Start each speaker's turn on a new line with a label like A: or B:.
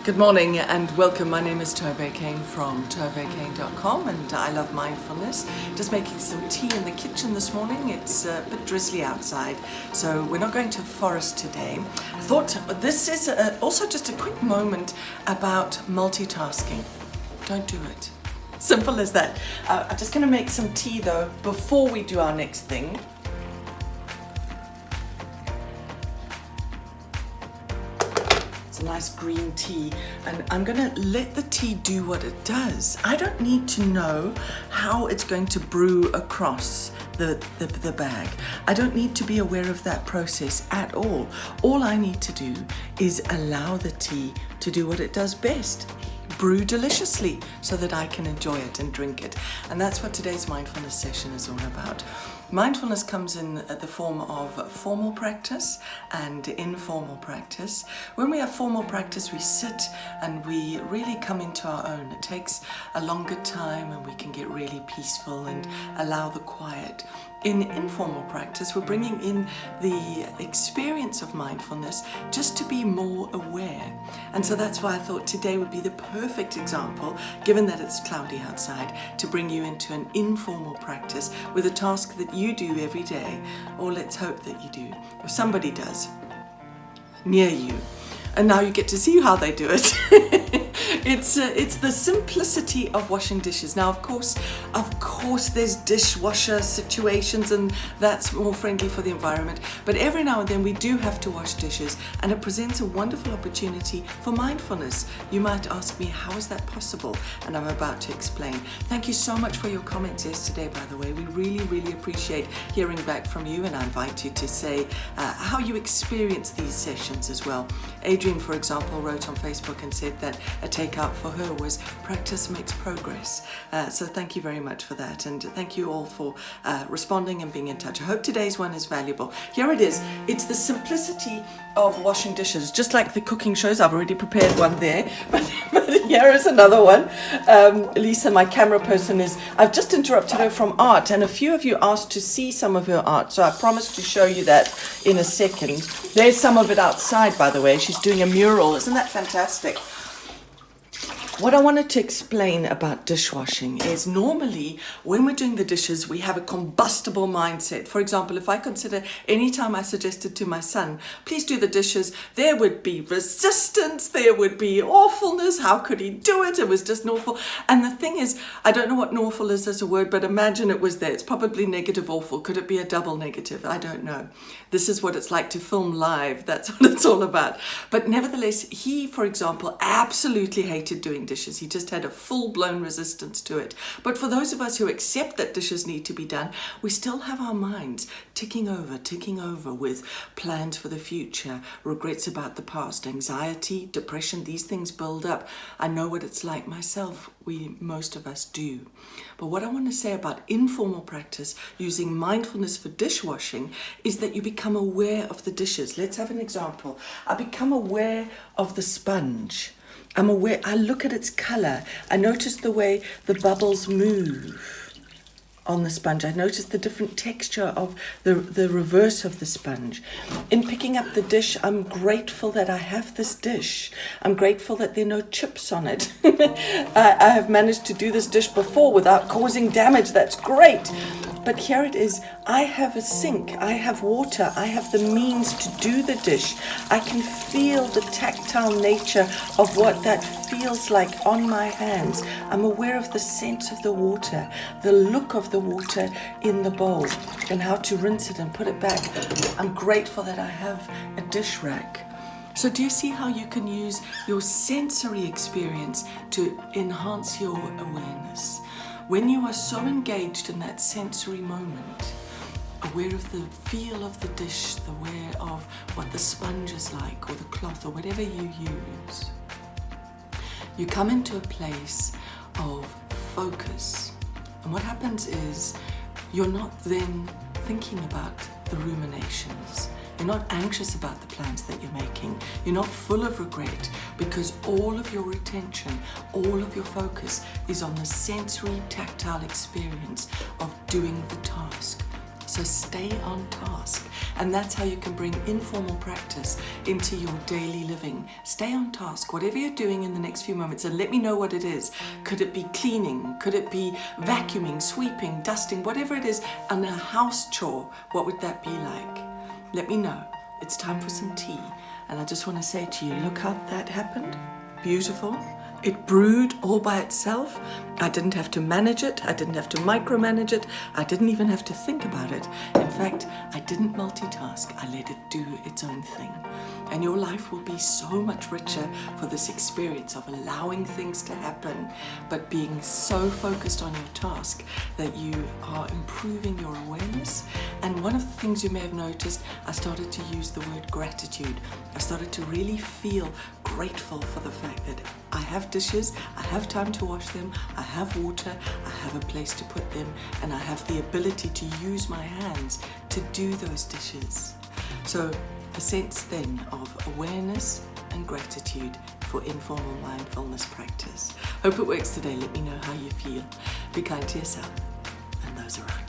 A: Good morning and welcome. My name is Tové Kane from tovekane.com and I love mindfulness. Just making some tea in the kitchen this morning. It's a bit drizzly outside, so we're not going to forest today. I thought this is also just a quick moment about multitasking. Don't do it. Simple as that. I'm just going to make some tea though before we do our next thing. A nice green tea, and I'm going to let the tea do what it does. I don't need to know how it's going to brew across the bag. I don't need to be aware of that process at all. All I need to do is allow the tea to do what it does best. Brew deliciously so that I can enjoy it and drink it. And that's what today's mindfulness session is all about. Mindfulness comes in the form of formal practice and informal practice. When we have formal practice, we sit and we really come into our own. It takes a longer time and we can get really peaceful and allow the quiet. In informal practice, we're bringing in the experience of mindfulness just to be more aware. And so that's why I thought today would be the perfect example, given that it's cloudy outside, to bring you into an informal practice with a task that you do every day, or let's hope that you do, or somebody does near you. And now you get to see how they do it. It's the simplicity of washing dishes. Now, of course, there's dishwasher situations, and that's more friendly for the environment. But every now and then we do have to wash dishes, and it presents a wonderful opportunity for mindfulness. You might ask me, how is that possible? And I'm about to explain. Thank you so much for your comments yesterday, by the way. We really, really appreciate hearing back from you, and I invite you to say how you experience these sessions as well. Adrian, for example, wrote on Facebook and said that a takeout for her was practice makes progress. So thank you very much for that, and thank you all for responding and being in touch. I hope today's one is valuable. Here it is. It's the simplicity of washing dishes, just like the cooking shows. I've already prepared one there, but here is another one. Lisa, my camera person, I've just interrupted her from art, and a few of you asked to see some of her art, so I promised to show you that in a second. There's some of it outside, by the way. She's doing a mural. Isn't that fantastic? What I wanted to explain about dishwashing is normally when we're doing the dishes, we have a combustible mindset. For example, if I consider any time I suggested to my son, please do the dishes, there would be resistance, there would be awfulness. How could he do it? It was just awful. And the thing is, I don't know what awful is as a word, but imagine it was there. It's probably negative awful. Could it be a double negative? I don't know. This is what it's like to film live. That's what it's all about. But nevertheless, he, for example, absolutely hated doing dishes. He just had a full-blown resistance to it. But for those of us who accept that dishes need to be done, we still have our minds ticking over with plans for the future, regrets about the past, anxiety, depression. These things build up. I know what it's like myself. Most of us do. But what I want to say about informal practice using mindfulness for dishwashing is that you become aware of the dishes. Let's have an example. I become aware of the sponge. I'm aware, I look at its color. I notice the way the bubbles move on the sponge. I notice the different texture of the reverse of the sponge. In picking up the dish, I'm grateful that I have this dish. I'm grateful that there are no chips on it. I have managed to do this dish before without causing damage. That's great. But here it is. I have a sink. I have water. I have the means to do the dish. I can feel the tactile nature of what that feels like on my hands. I'm aware of the scent of the water, the look of the water in the bowl, and how to rinse it and put it back. I'm grateful that I have a dish rack. So do you see how you can use your sensory experience to enhance your awareness? When you are so engaged in that sensory moment, aware of the feel of the dish, aware of what the sponge is like, or the cloth, or whatever you use, you come into a place of focus. And what happens is you're not then thinking about the ruminations. You're not anxious about the plans that you're making. You're not full of regret, because all of your attention, all of your focus is on the sensory, tactile experience of doing the task. So stay on task. And that's how you can bring informal practice into your daily living. Stay on task, whatever you're doing in the next few moments, and let me know what it is. Could it be cleaning? Could it be vacuuming, sweeping, dusting, whatever it is, and a house chore? What would that be like? Let me know. It's time for some tea. And I just want to say to you, look how that happened. Beautiful. It brewed all by itself. I didn't have to manage it. I didn't have to micromanage it. I didn't even have to think about it. In fact, I didn't multitask. I let it do its own thing. And your life will be so much richer for this experience of allowing things to happen, but being so focused on your task that you are improving your awareness. And one of the things you may have noticed, I started to use the word gratitude. I started to really feel grateful for the fact that I have dishes, I have time to wash them, I have water, I have a place to put them, and I have the ability to use my hands to do those dishes. So a sense then of awareness and gratitude for informal mindfulness practice. Hope it works today. Let me know how you feel. Be kind to yourself and those around you.